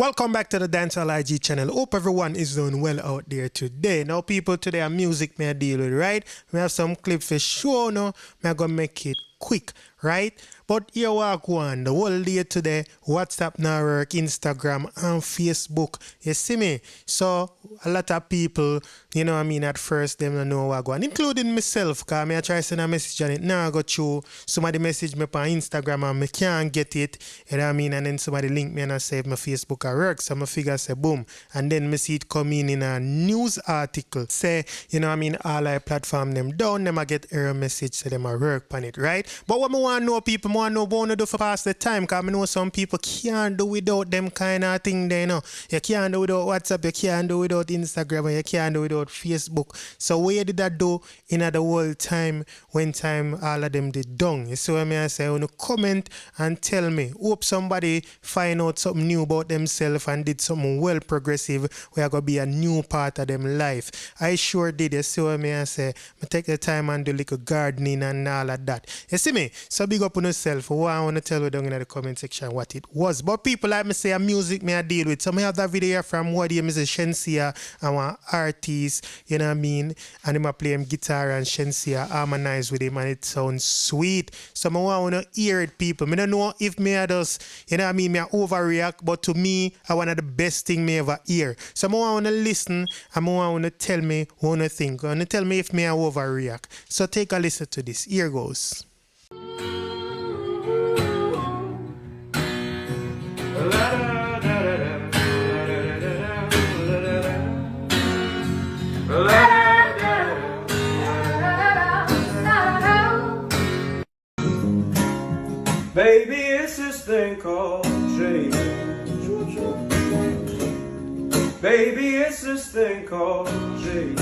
Welcome back to the Dancehall IG channel. Hope everyone is doing well out there today. Now people, today are music me I deal with, right? We have some clip for sure now. Me I gonna make it quick, right? But here we go on. The whole day today, WhatsApp now work, Instagram and Facebook. You see me? So a lot of people, you know what I mean, at first them don't know what go on, including myself, because I try to send a message on it. Now I go through, somebody message me on Instagram and I can't get it. You know what I mean? And then somebody link me and I say my Facebook at work. So I figure say boom. And then I see it come in a news article. Say, you know what I mean, all I platform them down, them I get error message, say them I work on it, right? But what I want to know, people, I want to know what to do for pass the time, because I know some people can't do without them kind of thing there, you know. You can't do without WhatsApp, you can't do without Instagram, and you can't do without Facebook. So what did I do in the whole time when time all of them did done? You see what I say? I want to comment and tell me. Hope somebody find out something new about themselves and did something well progressive where going to be a new part of them life. I sure did. You see what I say? I take the time and do little gardening and all of that. You see me? So big up on yourself. What I want to tell you down in the comment section what it was. But people like me say, music me I deal with. So I have that video here from what you say Shenseea, our artist, you know what I mean? And him I play him guitar and Shenseea harmonize with him and it sounds sweet. So I want to hear it, people. I don't know if me I just, you know what I mean, me I overreact, but to me, I one of the best thing me ever hear. So I want to listen and I want to tell me what I think. I want to tell me if me I overreact. So take a listen to this. Here goes. Baby, it's this thing called change. Baby, it's this thing called change.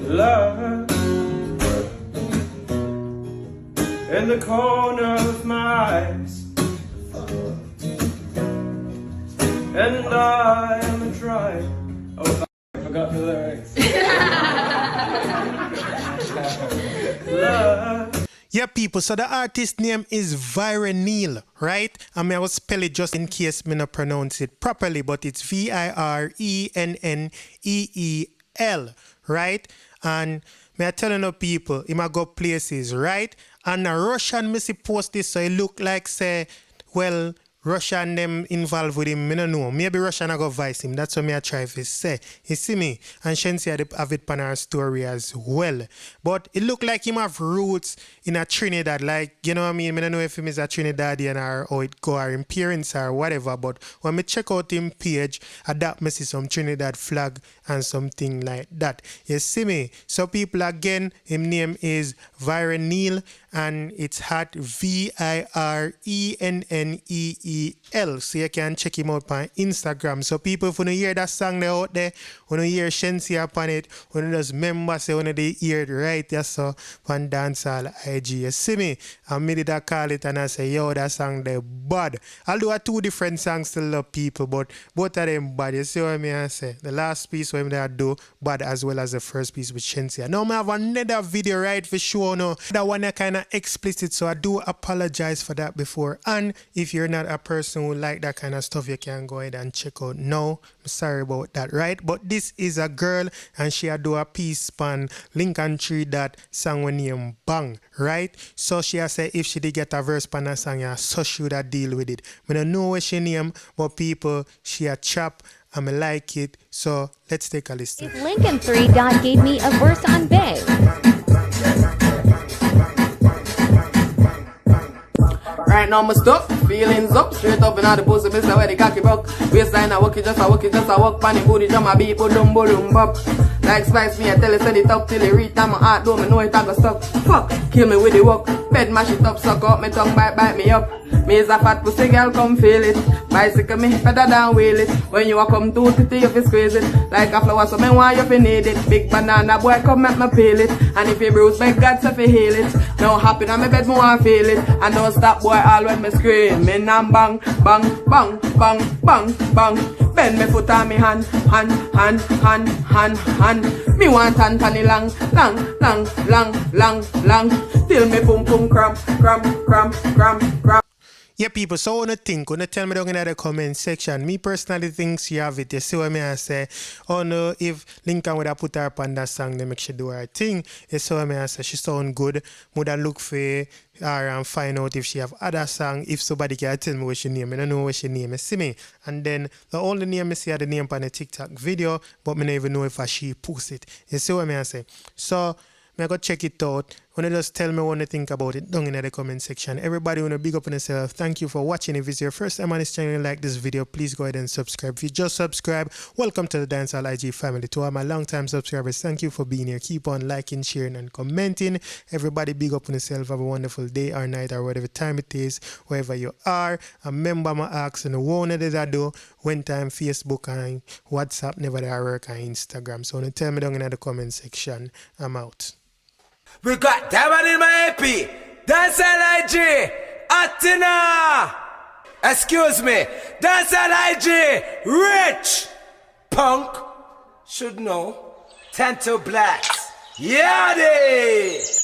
Love in the corner of my eyes, and I am trying. Oh, I forgot the lyrics. Love. Yeah, people, so the artist name is Vira Neal, right? I will spell it just in case me not pronounce it properly, but it's Virenneel, right? And me I telling you people, he might go places, right? And a Russian me see post this, so it look like say, well, Russian them involved with him, I don't know. Maybe Russian I go vice him. That's what me I try to say. You see me? And Shenseea have it on her story as well. But it look like him have roots in a Trinidad. Like, you know what I mean? I don't know if him is a Trinidadian or how it go, or in parents or whatever. But when me check out him page, I that me see some Trinidad flag and something like that. You see me? So people, again, him name is Vira Neal and it's at Virenneel. So you can check him out on Instagram. So people, if you hear that song there out there, when you hear Shenseea upon it, when you just remember say when they hear it right there, so on Dancehall IG. You see me? I made it, I call it and I say, yo, that song there bad. I'll do two different songs to love people, but both of them bad. You see what I mean? I say the last piece what I do bad as well as the first piece with Shenseea. Now I have another video right for sure now. That one I kind of explicit, so I do apologize for that before. And if you're not a person who like that kind of stuff, you can go ahead and check out now. I'm sorry about that, right? But this is a girl and she do a piece span Lincoln Tree that song when name Bang, right? So she has said if she did get a verse pan a song, yeah, so she would have deal with it. I don't know what she name, but people, she a chap and I like it. So let's take a listen. Lincoln 3 gave me a verse on Bay. Right now my stuff, feelings up, straight up in all the pussy, mister where the cocky buck. Waistline I walk it, just I walk, pan the booty, jam my beat, put dumbo boom bop. Like Spice me, I tell it, send it up till it reach time my heart, don't me know it I go stuck. Fuck, kill me with the walk, bed mash it up, suck up, me tongue bite me up. Me is a fat pussy girl, come feel it. Bicycle me better than wheel it. When you a come too titty, you fi squeeze it. Like a flower, so me want you fi need it. Big banana boy, come make me peel it. And if you bruise, beg God so fi heal it. Now happy on me bed, me want feel it. And don't stop boy, all when me scream. Me and bang, bang, bang, bang, bang, bang. Bend me foot on me hand. Me want Anthony long. Still me pum pum cram, cram, cram, cram, cram. Yeah, people, so wanna think, wanna tell me down in the comment section. Me personally think you have it. You see what I say? Oh no, if Lincoln would have put her up on that song, then make she do her thing. You see what I say? She sound good. Would I look for her and find out if she have other song, if somebody can tell me what she name. I don't know what she name. You see me? And then the only name I see are the name on the TikTok video, but me don't even know if she post it. You see what I say? So I go check it out. Wanna just tell me what you think about it down in the comment section. Everybody wanna big up on yourself. Thank you for watching. If it's your first time on this channel and like this video, please go ahead and subscribe. If you just subscribe, welcome to the Dancehall IG family. To all my long time subscribers, thank you for being here. Keep on liking, sharing, and commenting. Everybody big up on yourself. Have a wonderful day or night or whatever time it is, wherever you are. Remember my ask and the one that I do when time Facebook and WhatsApp never there work on Instagram. So wanna tell me down in the comment section. I'm out. We got that one in my AP. Dancehall IG. Atina. Excuse me. Dancehall IG. Rich. Punk. Should know. 10 to blacks. Yeah, they.